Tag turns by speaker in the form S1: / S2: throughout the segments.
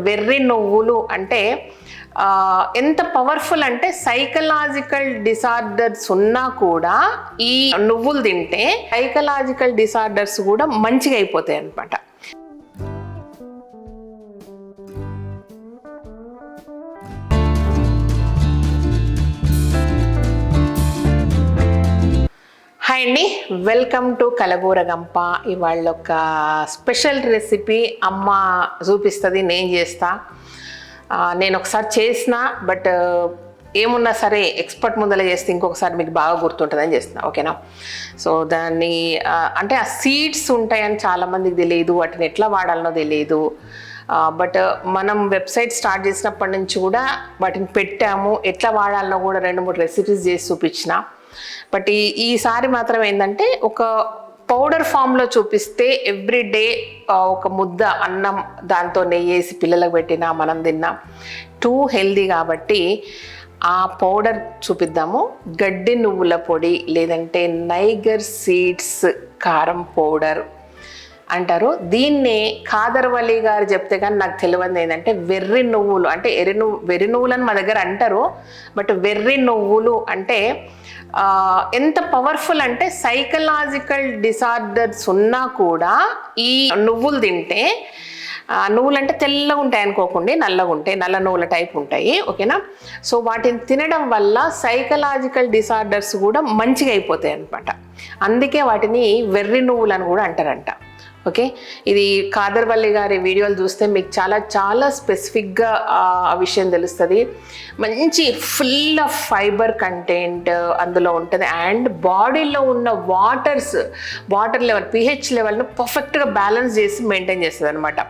S1: వెర్రి నువ్వులు అంటే ఎంత పవర్ఫుల్ అంటే సైకలాజికల్ డిసార్డర్స్ ఉన్నా కూడా ఈ నువ్వులు తింటే సైకలాజికల్ డిసార్డర్స్ కూడా మంచిగా అయిపోతాయి అన్నమాట. హాయ్ అండి, వెల్కమ్ టు కలగూరగంప. ఇవాళ ఒక స్పెషల్ రెసిపీ అమ్మ చూపిస్తుంది, నేను చేస్తా. నేను ఒకసారి చేసిన, బట్ ఏమున్నా సరే ఎక్స్పర్ట్ ముందర చేస్తే ఇంకొకసారి మీకు బాగా గుర్తుంటుందని చేస్తున్నా, ఓకేనా? సో దాన్ని అంటే ఆ సీడ్స్ ఉంటాయని చాలామందికి తెలియదు, వాటిని ఎట్లా వాడాలనో తెలియదు. బట్ మనం వెబ్సైట్ స్టార్ట్ చేసినప్పటి నుంచి కూడా వాటిని పెట్టాము, ఎట్లా వాడాలనో కూడా 2-3 రెసిపీస్ చేసి చూపించిన. బట్ ఈసారి మాత్రం ఏంటంటే ఒక పౌడర్ ఫామ్లో చూపిస్తే ఎవ్రీడే ఒక ముద్ద అన్నం దాంతో నెయ్యి వేసి పిల్లలకు పెట్టినా మనం తిన్నా టూ హెల్దీ కాబట్టి ఆ పౌడర్ చూపిద్దాము. గడ్డి నువ్వుల పొడి లేదంటే నైగర్ సీడ్స్ కారం పౌడర్ అంటారు దీన్నే. ఖాదర్వలి గారు చెప్తే కానీ నాకు తెలియదు ఏంటంటే వెర్రి నువ్వులు అంటే వెర్రి నువ్వులు అని మా దగ్గర అంటారు. బట్ వెర్రి నువ్వులు అంటే ఎంత పవర్ఫుల్ అంటే సైకలాజికల్ డిసార్డర్స్ ఉన్నా కూడా ఈ నువ్వులు తింటే, నువ్వులు అంటే తెల్లగా ఉంటాయి అనుకోకుండా నల్లగా ఉంటాయి, నల్ల నువ్వుల టైప్ ఉంటాయి, ఓకేనా? సో వాటిని తినడం వల్ల సైకలాజికల్ డిసార్డర్స్ కూడా మంచిగా అయిపోతాయి అన్నమాట. అందుకే వాటిని వెర్రి నువ్వులు అని కూడా అంటారంట, ఓకే? ఇది ఖాదర్వలి గారి వీడియోలు చూస్తే మీకు చాలా చాలా స్పెసిఫిక్గా ఆ విషయం తెలుస్తుంది. మంచి ఫుల్ ఆఫ్ ఫైబర్ కంటెంట్ అందులో ఉంటుంది. అండ్ బాడీలో ఉన్న వాటర్ లెవెల్ pH లెవెల్ను పర్ఫెక్ట్గా బ్యాలెన్స్ చేసి మెయింటైన్ చేస్తుంది అనమాట.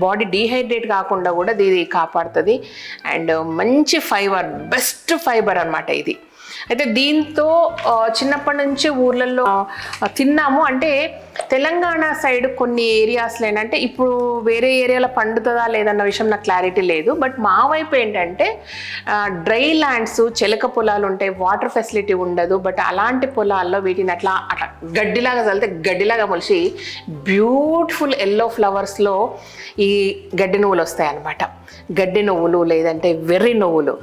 S1: బాడీ డీహైడ్రేట్ కాకుండా కూడా ఇది కాపాడుతుంది. అండ్ మంచి ఫైబర్, బెస్ట్ ఫైబర్ అనమాట ఇది. అయితే దీంతో చిన్నప్పటి నుంచి ఊర్లలో తిన్నాము. అంటే తెలంగాణ సైడ్ కొన్ని ఏరియాస్లో ఏంటంటే, ఇప్పుడు వేరే ఏరియాలో పండుతుందా లేదన్న విషయం నాకు క్లారిటీ లేదు. బట్ మా వైపు ఏంటంటే డ్రై ల్యాండ్స్, చెలక పొలాలు ఉంటాయి, వాటర్ ఫెసిలిటీ ఉండదు. బట్ అలాంటి పొలాల్లో వీటిని అట్లా గడ్డిలాగా చల్లితే గడ్డిలాగా మొలిచి బ్యూటిఫుల్ ఎల్లో ఫ్లవర్స్లో ఈ గడ్డి నువ్వులు వస్తాయి అన్నమాట. గడ్డి నువ్వులు లేదంటే వెర్రి నువ్వులు.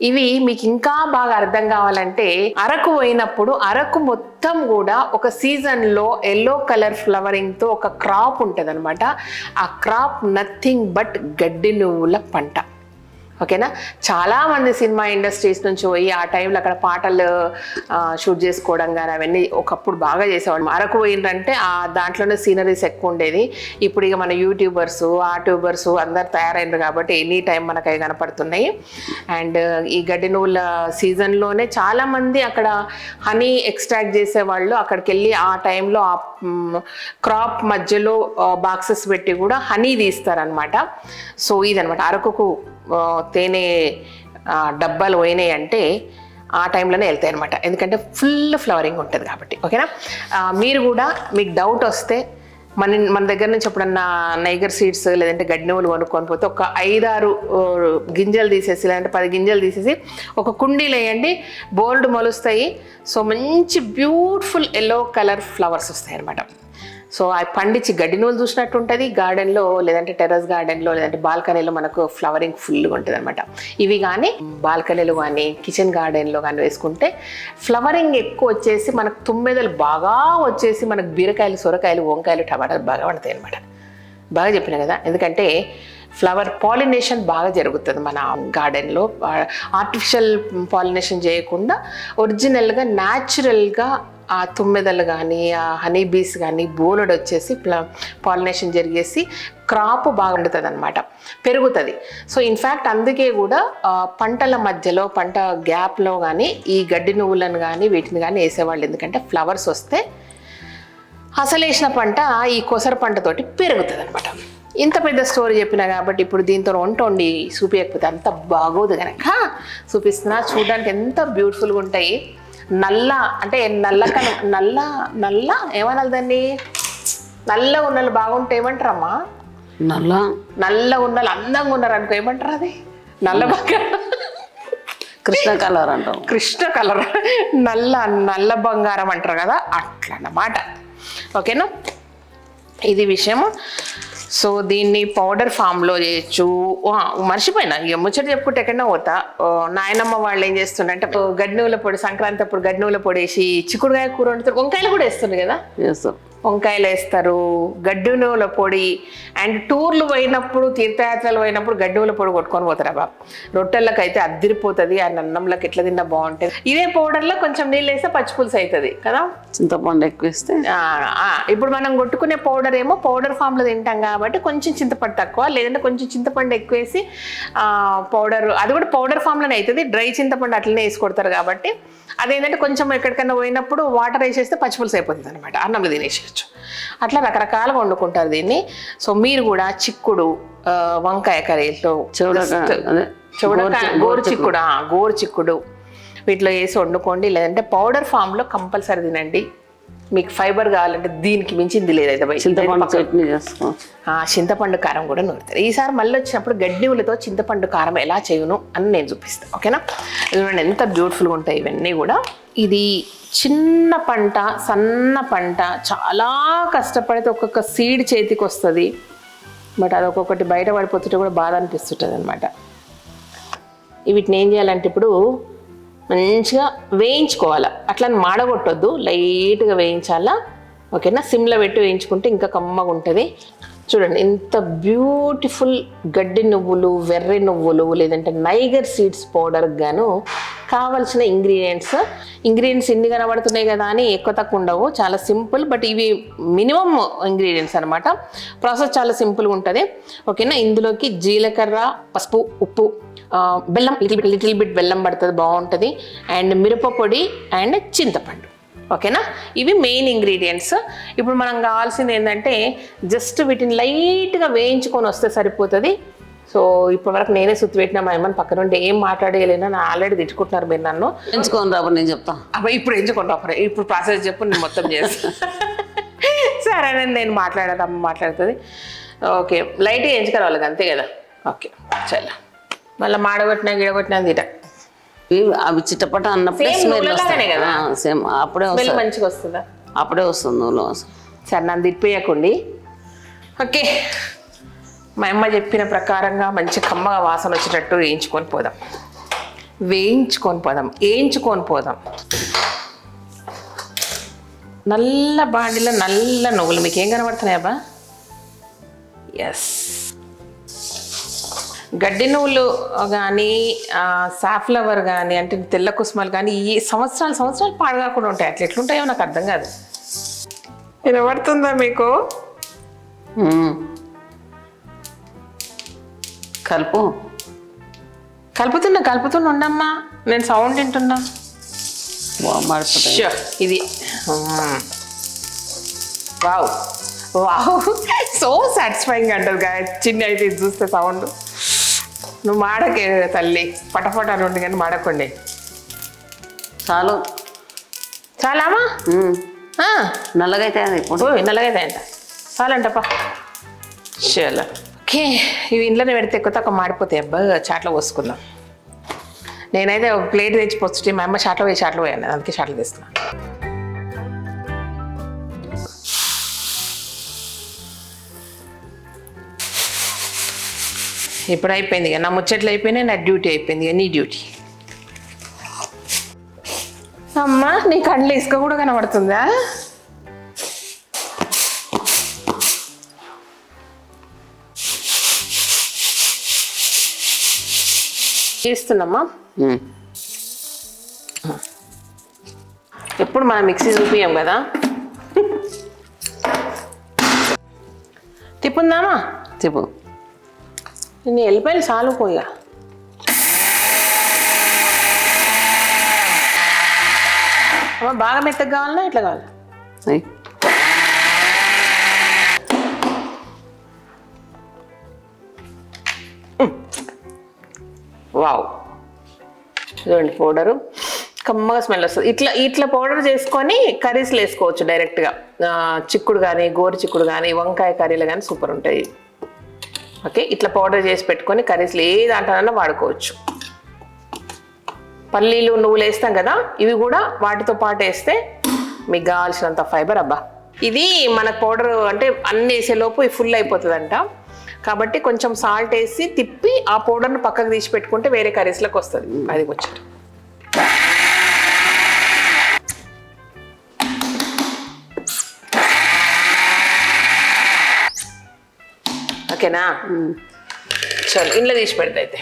S1: ఇవి మీకు ఇంకా బాగా అర్థం కావాలంటే అరకు పోయినప్పుడు అరకు మొత్తం కూడా ఒక సీజన్లో ఎల్లో కలర్ ఫ్లవరింగ్తో ఒక క్రాప్ ఉంటుంది అనమాట. ఆ క్రాప్ నథింగ్ బట్ గడ్డి నువ్వుల పంట, ఓకేనా? చాలామంది సినిమా ఇండస్ట్రీస్ నుంచి పోయి ఆ టైంలో అక్కడ పాటలు షూట్ చేసుకోవడం కానీ అవన్నీ ఒకప్పుడు బాగా చేసేవాళ్ళు. అరకు పోయిందంటే ఆ దాంట్లోనే సీనరీస్ ఎక్కువ ఉండేది. ఇప్పుడు ఇక మన యూట్యూబర్స్, ట్యూబర్స్ అందరు తయారైనరు కాబట్టి ఎనీ టైం మనకు అవి కనపడుతున్నాయి. అండ్ ఈ గడ్డి నువ్వుల సీజన్లోనే చాలామంది అక్కడ హనీ ఎక్స్ట్రాక్ట్ చేసేవాళ్ళు అక్కడికి వెళ్ళి ఆ టైంలో ఆ క్రాప్ మధ్యలో బాక్సెస్ పెట్టి కూడా హనీ తీస్తారనమాట. సో ఇదనమాట అరకుకు తేనె డబ్బాలు పోయినాయి అంటే ఆ టైంలోనే వెళ్తాయి అనమాట. ఎందుకంటే ఫుల్ ఫ్లవరింగ్ ఉంటుంది కాబట్టి, ఓకేనా? మీరు కూడా మీకు డౌట్ వస్తే మన దగ్గర నుంచి ఎప్పుడన్నా నైగర్ సీడ్స్ లేదంటే గడ్డి నువ్వులు కొనుక్కొని పోతే ఒక 5-6 గింజలు తీసేసి లేదంటే 10 గింజలు తీసేసి ఒక కుండీలో వేయండి, బోల్డ్ మొలుస్తాయి. సో మంచి బ్యూటిఫుల్ ఎల్లో కలర్ ఫ్లవర్స్ వస్తాయి అనమాట. సో అవి పండించి గడ్డి నువ్వులు చూసినట్టు ఉంటుంది గార్డెన్లో, లేదంటే టెర్రస్ గార్డెన్లో, లేదంటే బాల్కనీలో మనకు ఫ్లవరింగ్ ఫుల్గా ఉంటుంది అనమాట. ఇవి కానీ బాల్కనీలో కానీ కిచెన్ గార్డెన్లో కానీ వేసుకుంటే ఫ్లవరింగ్ ఎక్కువ వచ్చేసి మనకు తుమ్మెదలు బాగా వచ్చేసి మనకు బీరకాయలు, సొరకాయలు, వంకాయలు, టమాటాలు బాగా పడతాయి అనమాట. బాగా చెప్పిన కదా, ఎందుకంటే ఫ్లవర్ పాలినేషన్ బాగా జరుగుతుంది మన గార్డెన్లో. ఆర్టిఫిషియల్ పాలినేషన్ చేయకుండా ఒరిజినల్గా న్యాచురల్గా ఆ తుమ్మెదలు కానీ ఆ హనీ బీస్ కానీ బోలెడు వచ్చేసి పాలినేషన్ జరిగేసి క్రాప్ బాగా ఉంటుంది అనమాట, పెరుగుతుంది. సో ఇన్ఫ్యాక్ట్ అందుకే కూడా పంటల మధ్యలో పంట గ్యాప్లో కానీ ఈ గడ్డి నువ్వులను కానీ వీటిని కానీ వేసేవాళ్ళు. ఎందుకంటే ఫ్లవర్స్ వస్తే అసలు వేసిన పంట ఈ కొసర పంటతోటి పెరుగుతుంది అనమాట. ఇంత పెద్ద స్టోరీ చెప్పినా కాబట్టి ఇప్పుడు దీంతో వండి చూపించకపోతే అంత బాగోదు కనుక చూపిస్తున్నా. చూడడానికి ఎంత బ్యూటిఫుల్గా ఉంటాయి. నల్ల అంటే నల్ల ఏమనాలి దాన్ని, నల్ల ఉన్నలు బాగుంటాయి ఏమంటారమ్మా? నల్ల ఉన్నలు అందంగా ఉన్నారు అనుకో ఏమంటారు? అది నల్ల బంగారం,
S2: కృష్ణ కలర్ అంటాం.
S1: కృష్ణ కలర్, నల్ల బంగారం అంటారు కదా, అట్లా అన్నమాట, ఓకేనా? ఇది విషయము. సో దీన్ని పౌడర్ ఫామ్లో చేయొచ్చు. మర్చిపోయినా ఇక ముచ్చట చెప్పుకుంటే ఎక్కడన్నా పోతా. నాయనమ్మ వాళ్ళు ఏం చేస్తుండే గడ్డి నువ్వుల పొడి, సంక్రాంతి అప్పుడు గడ్డి నువ్వుల పొడి వేసి చిక్కుడుకాయ కూర వండుతారు. వంకాయలు కూడా వేస్తుంది కదా, వంకాయలు వేస్తారు, గడ్డి నువ్వుల పొడి. అండ్ టూర్లు పోయినప్పుడు, తీర్థయాత్రలు పోయినప్పుడు గడ్డి నువ్వుల పొడి కొట్టుకొని పోతారా బాబు. రొట్టెలకు అయితే అద్దిరిపోతుంది, ఆ అన్నంలోకి ఎట్లా తిన్నా బాగుంటుంది. ఇదే పౌడర్లో కొంచెం నీళ్ళు వేస్తే పచ్చిపులుసు అవుతుంది కదా,
S2: చింతపండు ఎక్కువ వేస్తే.
S1: ఇప్పుడు మనం కొట్టుకునే పౌడర్ ఏమో పౌడర్ ఫామ్లో తింటాం కాబట్టి కొంచెం చింతపండు తక్కువ, లేదంటే కొంచెం చింతపండు ఎక్కువ వేసి పౌడర్, అది కూడా పౌడర్ ఫామ్లోనే అవుతుంది. డ్రై చింతపండు అట్లనే వేసి కొడతారు కాబట్టి అదేంటంటే కొంచెం ఎక్కడికైనా పోయినప్పుడు వాటర్ వేసేస్తే పచ్చిపులుసు అయిపోతుంది అనమాట, అన్నంలో తినేసేయచ్చు. అట్లా రకరకాలుగా వండుకుంటారు దీన్ని. సో మీరు కూడా చిక్కుడు, వంకాయ కర్రీలో గోరు చిక్కుడు వీటిలో వేసి వండుకోండి. లేదంటే పౌడర్ ఫామ్లో కంపల్సరీ తినండి. మీకు ఫైబర్ కావాలంటే దీనికి మించింది లేదైతే బయట.
S2: చింతపండు చట్నీ చేసుకోవచ్చు.
S1: చింతపండు కారం కూడా నూరుతారు. ఈసారి మళ్ళీ వచ్చినప్పుడు గడ్డివులతో చింతపండు కారం ఎలా చేయను అని నేను చూపిస్తాను, ఓకేనా? చూడండి ఎంత బ్యూటిఫుల్గా ఉంటాయి ఇవన్నీ కూడా. ఇది చిన్న పంట, సన్న పంట, చాలా కష్టపడితే ఒక్కొక్క సీడ్ చేతికి వస్తుంది. బట్ అది ఒక్కొక్కటి బయట పడిపోతుంటే కూడా బాధ అనిపిస్తుంటుంది అనమాట. వీటిని ఏం చేయాలంటే ఇప్పుడు మంచిగా వేయించుకోవాలి, అట్లా మాడగొట్టొద్దు, లైట్గా వేయించాలా, ఓకేనా? సిమ్లో పెట్టి వేయించుకుంటే ఇంకా కమ్మగా ఉంటుంది. చూడండి ఎంత బ్యూటిఫుల్ గడ్డి నువ్వులు, వెర్రి నువ్వులు, లేదంటే నైగర్ సీడ్స్ పౌడర్ గాను కావాల్సిన ఇంగ్రీడియంట్స్ ఇన్ని కనబడుతున్నాయి కదా అని ఎక్కువ తక్కువ ఉండవు, చాలా సింపుల్. బట్ ఇవి మినిమం ఇంగ్రీడియంట్స్ అనమాట. ప్రాసెస్ చాలా సింపుల్గా ఉంటుంది, ఓకేనా? ఇందులోకి జీలకర్ర, పసుపు, ఉప్పు, బెల్లం, లిటిల్ బిట్ బెల్లం పడుతుంది, బాగుంటుంది. అండ్ మిరపపొడి అండ్ చింతపండు, ఓకేనా? ఇవి మెయిన్ ఇంగ్రీడియంట్స్. ఇప్పుడు మనం కావాల్సింది ఏంటంటే జస్ట్ వీటిని లైట్గా వేయించుకొని వస్తే సరిపోతుంది. సో ఇప్పటివరకు నేనే సుత్తి పెట్టినా, మా అమ్మని పక్కన ఉంటే ఏం మాట్లాడేయలేనా, నా ఆల్రెడీ తిట్టుకుంటున్నారు మీరు నన్ను.
S2: ఎంచుకొని రాబో నేను చెప్తా.
S1: అబ్బాయి ఇప్పుడు ఎంచుకుంటా, ఇప్పుడు ప్రాసెస్ చెప్పు, నేను మొత్తం చేస్తాను. సరే నేను మాట్లాడేది, అమ్మ మాట్లాడుతుంది. ఓకే, లైట్గా ఎంచుకోవాలి వాళ్ళకి, అంతే కదా. ఓకే చల్ల, మళ్ళీ మాడగొట్టినా గిడగొట్టినా తీట
S2: అవి చిట్టపట అన్నప్పుడు సేమ్ అప్పుడే
S1: మంచిగా వస్తుందా?
S2: అప్పుడే వస్తుంది నూనె వాసన.
S1: సరే నన్ను తిప్పియకండి, ఓకే? మా అమ్మ చెప్పిన ప్రకారంగా మంచి కమ్మగా వాసన వచ్చేటట్టు వేయించుకొని పోదాం. నల్ల బాండిలో నల్ల నువ్వులు మీకు ఏం కనబడుతున్నాయబ్బా? ఎస్, గడ్డి నువ్వులు కానీ, సాఫ్లవర్ కానీ, అంటే తెల్ల కుసుమలు కానీ ఈ సంవత్సరాలు పాడుగాకుండా ఉంటాయి. అట్లా ఎట్లుంటాయో నాకు అర్థం కాదు. వినబడుతుందా మీకు? కలుపుతున్నా ఉండమ్మా, నేను సౌండ్ వింటున్నా. ఇది వావ్ సో సాటిస్ఫైయింగ్ అంటారు చిన్న అయితే ఇది చూస్తే సౌండ్. నువ్వు మాడకే తల్లి, పటపట నుండి కానీ మాడకండి. చాలామా?
S2: నల్లగైతే
S1: అంట చాలంటప్పా. చలో, ఓకే. ఇవి ఇంట్లోనే పెడితే ఎక్కువ తక్కువ మాడిపోతాయి. అబ్బా చాట్లో పోసుకుందాం. నేనైతే ఒక ప్లేట్ తెచ్చి పొచ్చుటి, మా అమ్మ చాట్లో పోయాను, అందుకే చాట్లు తీస్తున్నాను. ఇప్పుడు అయిపోయింది ఇక, నా ముచ్చట్లు అయిపోయినాయి, నా డ్యూటీ అయిపోయింది ఇక, నీ డ్యూటీ. అమ్మా నీ కళ్ళు ఇసుక కూడా కనబడుతుందా? చేస్తున్నామ్మా. ఎప్పుడు మనం మిక్సీ చూపియం కదా. తిప్పుందామా?
S2: తిప్పు.
S1: నేను వెళ్ళిపోయి చాలు పోయా. బాగా మెత్తగా కావాలన్నా ఎట్లా కావాలి? వావ్, చూడండి పౌడరు కమ్మగా స్మెల్ వస్తుంది. ఇట్లా పౌడర్ చేసుకొని కర్రీస్లో వేసుకోవచ్చు డైరెక్ట్గా. చిక్కుడు కానీ, గోరు చిక్కుడు కానీ, వంకాయ కర్రీలు కానీ సూపర్ ఉంటాయి. ఓకే, ఇట్లా పౌడర్ చేసి పెట్టుకొని కర్రీస్లో ఏ దాంట్లోనైనా వాడుకోవచ్చు. పల్లీలు, నువ్వులు వేస్తాం కదా, ఇవి కూడా వాటితో పాటు వేస్తే మీకు కావాల్సినంత ఫైబర్. అబ్బా ఇది మన పౌడర్ అంటే అన్ని వేసేలోపు ఫుల్ అయిపోతుందంట. కాబట్టి కొంచెం సాల్ట్ వేసి తిప్పి ఆ పౌడర్ను పక్కకు తీసి పెట్టుకుంటే వేరే కర్రీస్లోకి వస్తుంది. అది వచ్చి ఓకేనా. చలో ఇంట్లో తీసి పెడితే అయితే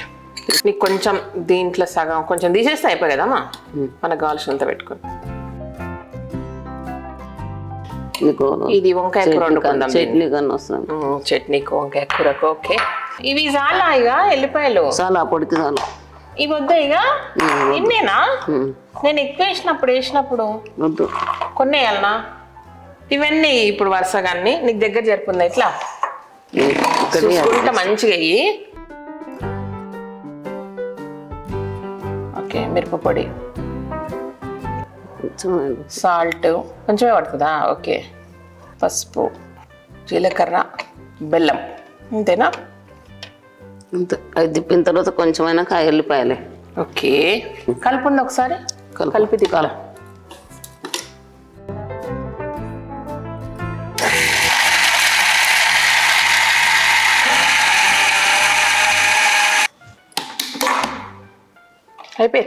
S1: నీకు కొంచెం దీంట్లో సగం కొంచెం తీసేస్తే అయిపోయి కదమ్మా, మనకు కావాల్సినంత పెట్టుకుని. ఇది వంకాయ కూర వండుకుందాం.
S2: చట్నీ కన్నా వస్తుంది.
S1: చట్నీకి వంకాయ కూరకు ఓకే. ఇవి చాలా ఇక ఎల్లిపాయలు
S2: చాలా పొడికి చాలా.
S1: ఇవి వద్దా ఇక ఇన్నేనా? నేను ఎక్కువ వేసినప్పుడు
S2: వద్దు
S1: కొన్ని వేయాలనా? ఇవన్నీ ఇప్పుడు వరుసగా అన్ని నీకు దగ్గర జరుపుందా ఇట్లా చూసుకుంటా మంచిగా అయ్యి. ఓకే మిరపపొడి, సాల్ట్ కొంచెమే పడుతుందా? ఓకే. పసుపు, జీలకర్ర, బెల్లం, అంతేనా?
S2: అంతే. అది తిప్పిన తర్వాత కొంచెమైనా ఎల్లిపాయలే.
S1: ఓకే కలుపుండి ఒకసారి, కలిపి తిప్పాల. అయిపోయి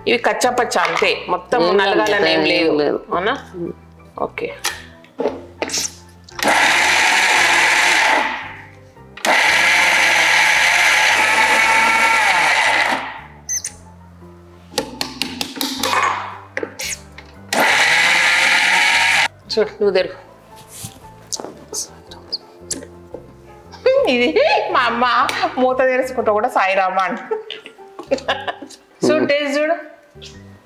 S1: ఇవి కచ్చా పచ్చా అంతే, మొత్తం నలగాలని ఏం లేదు అవునా? ఓకే. చూడు నువ్వు తెరు. ఇది మా అమ్మ మూత తెరుచుకుంటా కూడా సాయిరామా అంట. చూడు టేస్ట్ చూడు,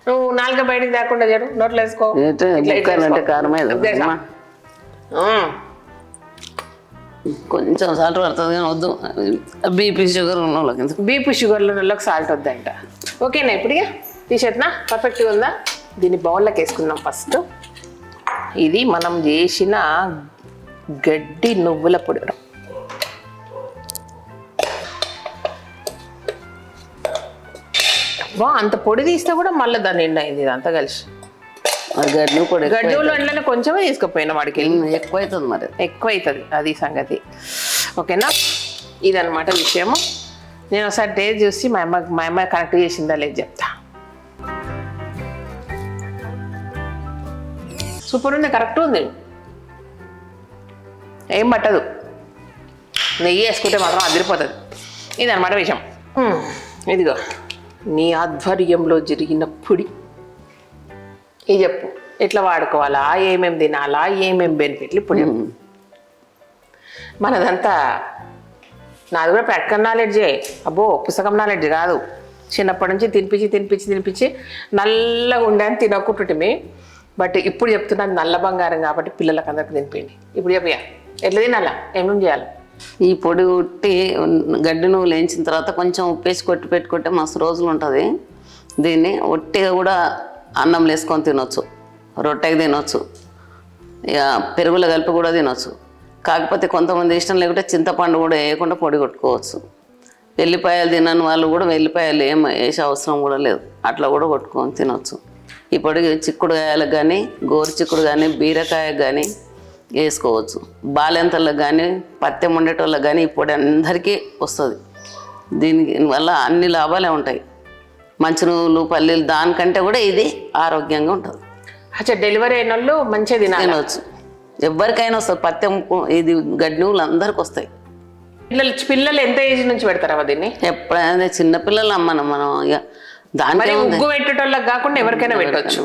S1: నువ్వు నాలుక బయటికి దాకుండా చూడు, నోట్లో వేసుకో.
S2: కొంచెం సాల్ట్ పడుతుంది కానీ వద్దు, బీపీ షుగర్ ఉన్న వాళ్ళకి.
S1: బీపీ షుగర్లో వాళ్ళకి సాల్ట్ వద్దంట. ఓకేనా ఇప్పుడు తీసేట్నా? పర్ఫెక్ట్గా ఉందా? దీన్ని బౌల్లోకి వేసుకుందాం ఫస్ట్. ఇది మనం చేసిన గడ్డి నువ్వుల పొడి. వా అంత పొడి తీస్తే కూడా మళ్ళీ దాన్ని నిండా అయింది ఇదంతా కలిసి.
S2: గడ్డి పొడి
S1: గడ్డలు అండ్లనే కొంచెమే తీసుకుపోయినా వాడికి
S2: ఎక్కువ అవుతుంది, మరి
S1: ఎక్కువ అవుతుంది అది సంగతి. ఓకేనా, ఇదన్నమాట విషయము. నేను ఒకసారి టేస్ట్ చూసి మా అమ్మ కరెక్ట్ చేసిందా లేదు చెప్తా. సూపర్ ఉంది, కరెక్ట్ ఉంది, ఏం పట్టదు. నెయ్యి వేసుకుంటే మాత్రం అదిరిపోతుంది. ఇదన్నమాట విషయం. ఇదిగో నీ ఆధ్వర్యంలో జరిగిన పొడి. ఇది చెప్పు ఎట్లా వాడుకోవాలా, ఏమేమి తినాలా, ఏమేమి బెనిఫిట్లు ఇప్పుడు మనదంతా. నాది కూడా ప్రాక్టికల్ నాలెడ్జే, అబ్బో పుస్తకం నాలెడ్జ్ కాదు. చిన్నప్పటి నుంచి తినిపించి నల్లగా ఉండని తినకుంటుంటే, బట్ ఇప్పుడు చెప్తున్నది నల్ల బంగారం కాబట్టి పిల్లలకు అందరికి తినిపిండి. ఇప్పుడు చెప్పియా ఎట్లా తినాలా, ఏమేమి చేయాలి?
S2: ఈ పొడి కొట్టి గడ్డి నువ్వులు వేయించిన తర్వాత కొంచెం ఉప్పేసి కొట్టి పెట్టుకుంటే మస్తు రోజులు ఉంటుంది. దీన్ని ఒట్టిగా కూడా అన్నంలో వేసుకొని తినొచ్చు, రొట్టెకి తినొచ్చు, ఇక పెరుగులో కలిపి కూడా తినొచ్చు. కాకపోతే కొంతమంది ఇష్టం లేకుంటే చింతపండు కూడా వేయకుండా పొడి కొట్టుకోవచ్చు. వెల్లిపాయలు తినని వాళ్ళు కూడా వెల్లిపాయలు ఏం వేసే అవసరం కూడా లేదు, అట్లా కూడా కొట్టుకొని తినొచ్చు. ఈ పొడి చిక్కుడుకాయలకు కానీ, గోరు చిక్కుడు కానీ, బీరకాయకు కానీ వేసుకోవచ్చు. బాలెంతలకు కానీ, పత్యం ఉండేటోళ్ళకి కానీ ఈ పొడి అందరికీ వస్తుంది. దీనివల్ల అన్ని లాభాలే ఉంటాయి. మంచి నువ్వులు, పల్లీలు దానికంటే కూడా ఇది ఆరోగ్యంగా ఉంటుంది.
S1: అచ్చా, డెలివరీ అయిన వాళ్ళు మంచిగా
S2: తినవచ్చు. ఎవరికైనా వస్తుంది పత్యం, ఇది గడ్డి నువ్వులు అందరికి వస్తాయి.
S1: పిల్లలు ఎంత ఏజ్ నుంచి పెడతారా దీన్ని?
S2: ఎప్పుడైనా చిన్నపిల్లలు మనం ఇక దాని
S1: ఉగ్గు పెట్టేటోళ్ళకి కాకుండా ఎవరికైనా పెట్టవచ్చు.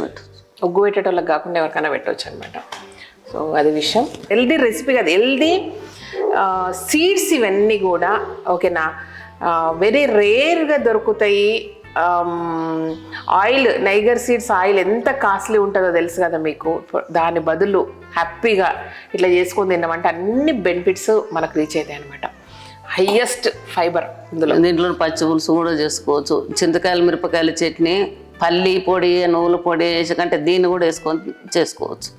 S1: ఉగ్గు పెట్టేటోళ్ళకి కాకుండా ఎవరికైనా పెట్టవచ్చు అనమాట. సో అది విషయం. హెల్దీ రెసిపీ కదా, హెల్దీ సీడ్స్ ఇవన్నీ కూడా. ఓకేనా, వెరీ రేర్గా దొరుకుతాయి. ఆయిల్, నైగర్ సీడ్స్ ఆయిల్ ఎంత కాస్ట్లీ ఉంటుందో తెలుసు కదా మీకు. దాని బదులు హ్యాపీగా ఇట్లా చేసుకొని తిన్నామంటే అన్ని బెనిఫిట్స్ మనకు రీచ్ అవుతాయి అనమాట. హైయెస్ట్ ఫైబర్
S2: దీంట్లో పచ్చి పులుసు కూడా చేసుకోవచ్చు. చింతకాయలు, మిరపకాయల చట్నీ, పల్లి పొడి, నువ్వుల పొడి వేసే కంటే దీన్ని కూడా వేసుకొని చేసుకోవచ్చు.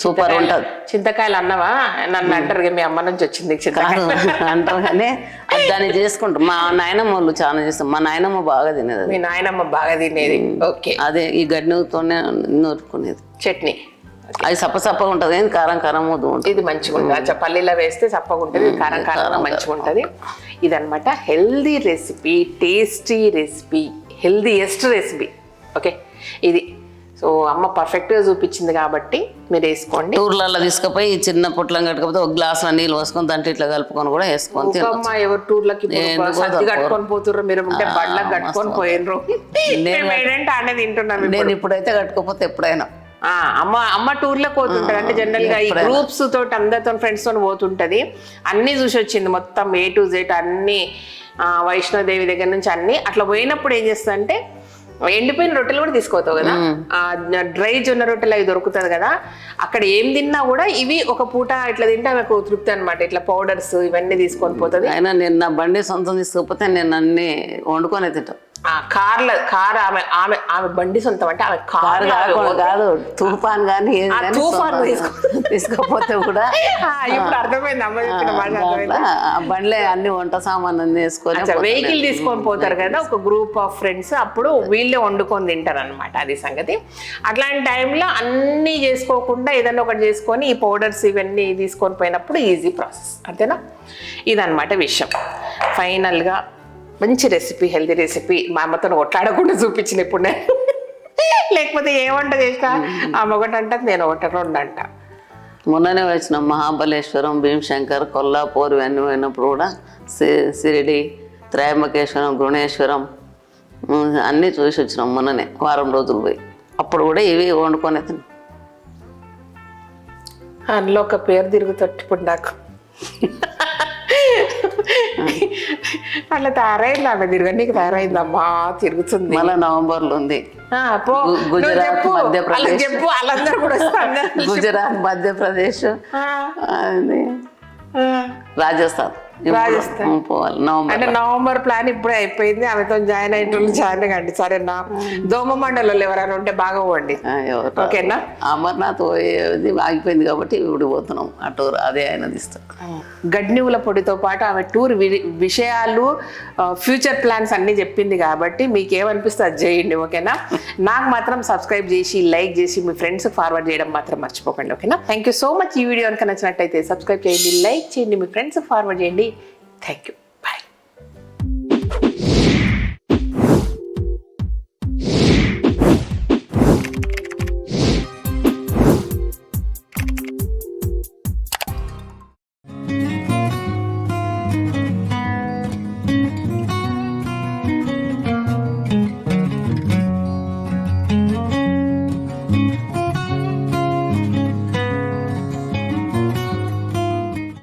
S2: సూపర్ ఉంటుంది.
S1: చింతకాయలు అన్నవా నన్ను అంటారు మీ అమ్మ నుంచి వచ్చింది చింతకాయలు
S2: అంటారు కానీ దాన్ని చేసుకుంటాం. మా నాయనమ్మ వాళ్ళు చాలా చేస్తాం. మా నాయనమ్మ బాగా తినేది.
S1: మీ నాయనమ్మ బాగా తినేది. ఓకే.
S2: అదే ఈ గడ్డితోనే నూరుకునేది
S1: చట్నీ.
S2: అది సప్పగా ఉంటుంది కానీ కారం కారం ఉంటుంది.
S1: ఇది మంచిగా ఉంటుంది. పల్లీలో వేస్తే చప్పగా ఉంటుంది, కారం కారంగా మంచిగా ఉంటుంది. ఇదనమాట healthy recipe, tasty recipe, healthiest recipe. Okay, ఇది సో అమ్మ పర్ఫెక్ట్గా చూపించింది కాబట్టి మీరు వేసుకోండి.
S2: టూర్లలో తీసుకుపోయి చిన్న పొట్లం కట్టుకపోతే ఒక గ్లాసులో నీళ్ళు పోసుకొని దాంట్లో ఇట్లా కలుపుకొని కూడా వేసుకొని
S1: అమ్మ ఎవరు టూర్లకి కట్టుకొని పోతుర్రు, మీరు ఉంటే బండ్లకు కట్టుకొని పోయినరు. ఏంటంటే ఆడే తింటున్నాను.
S2: నేను ఇప్పుడైతే కట్టుకోకపోతే ఎప్పుడైనా
S1: అమ్మ టూర్లో పోతుంటది. అంటే జనరల్ గా ఈ గ్రూప్స్ తోటి అందరితో ఫ్రెండ్స్ తో పోతుంటది. అన్ని చూసి వచ్చింది మొత్తం A to Z అన్ని. వైష్ణోదేవి దగ్గర నుంచి అన్ని. అట్లా పోయినప్పుడు ఏం చేస్తా అంటే ఎండిపోయిన రొట్టెలు కూడా తీసుకోతావు కదా, డ్రై జొన్న రొట్టెలు అవి దొరుకుతుంది కదా, అక్కడ ఏం తిన్నా కూడా ఇవి ఒక పూట ఇట్లా తింటే ఆమెకు తృప్తి అనమాట. ఇట్లా పౌడర్స్ ఇవన్నీ తీసుకొని పోతుంది.
S2: అయినా నేను నా బండి సొంతం తీసుకపోతే నేను అన్ని వండుకొని తింటాను.
S1: కార్ ఆమె బండి సొంతం అంటే ఆమె కారు
S2: కాదు, తుఫాన్ కానీ
S1: తుఫాన్
S2: తీసుకోపోతే కూడా
S1: ఇప్పుడు అర్థమైంది అమ్మ చెప్పిన మాట.
S2: బండ్లే అన్ని వంట సామాన్ అన్ని వేసుకొని
S1: వెహికల్ తీసుకొని పోతారు కదా ఒక గ్రూప్ ఆఫ్ ఫ్రెండ్స్, అప్పుడు వీళ్ళే వండుకొని తింటారు అనమాట. అది సంగతి. అట్లాంటి టైంలో అన్నీ చేసుకోకుండా ఏదైనా ఒకటి చేసుకొని ఈ పౌడర్స్ ఇవన్నీ తీసుకొని పోయినప్పుడు ఈజీ ప్రాసెస్. అంతేనా? ఇదన్నమాట విషయం. ఫైనల్గా మంచి రెసిపీ, హెల్తీ రెసిపీ. మా అమ్మతో ఒట్లాడకుండా చూపించిన ఇప్పుడు నేను. లేకపోతే ఏ వంట చేసినా ఆమె ఒకటి అంట, నేను ఒకటి రెండు అంట.
S2: మొన్ననే వచ్చినాం మహాబలేశ్వరం, భీమశంకర్, కొల్లాపూర్ ఇవన్నీ పోయినప్పుడు కూడా సిరిడి, త్రయంబకేశ్వరం, గుణేశ్వరం అన్నీ చూసి వచ్చినాం మొన్ననే, వారం రోజులు పోయి. అప్పుడు కూడా ఇవి వండుకొని తిన్నాం.
S1: అందులో ఒక పేరు తిరుగుతట్టు ఇప్పుడు నాకు అట్లా తయారైంది. ఆమె తిరగడానికి తయారైందమ్మా, తిరుగుతుంది.
S2: మళ్ళీ నవంబర్లో ఉంది
S1: గుజరాత్, మధ్యప్రదేశ్. చెప్పు వాళ్ళందరూ కూడా
S2: గుజరాత్, మధ్యప్రదేశ్, రాజస్థాన్ పోవాలి
S1: అంటే నవంబర్ ప్లాన్ ఇప్పుడే అయిపోయింది. ఆమెతో జాయిన్ అయ్యేటోళ్ళు జాయిన్ కండి. సరేనా? దోమ మండలంలో ఎవరైనా ఉంటే బాగా పోండి. ఓకేనా?
S2: అమర్నాథ్ పోయేది ఆగిపోయింది కాబట్టి ఇప్పుడు పోతున్నాం ఆ టూర్. అదే ఆయన తీస్తాం.
S1: గడ్నివుల పొడితో పాటు ఆమె టూర్ విషయాలు, ఫ్యూచర్ ప్లాన్స్ అన్నీ చెప్పింది కాబట్టి మీకు ఏమనిపిస్తే అది చేయండి. ఓకేనా? నాకు మాత్రం సబ్స్క్రైబ్ చేసి, లైక్ చేసి మీ ఫ్రెండ్స్ ఫార్వర్డ్ చేయడం మాత్రం మర్చిపోకండి. ఓకేనా? Thank you so much. ఈ వీడియో కనుక నచ్చినట్టయితే సబ్స్క్రైబ్ చేయండి, లైక్ చేయండి, మీ ఫ్రెండ్స్ ఫార్వర్డ్ చేయండి. Thank you.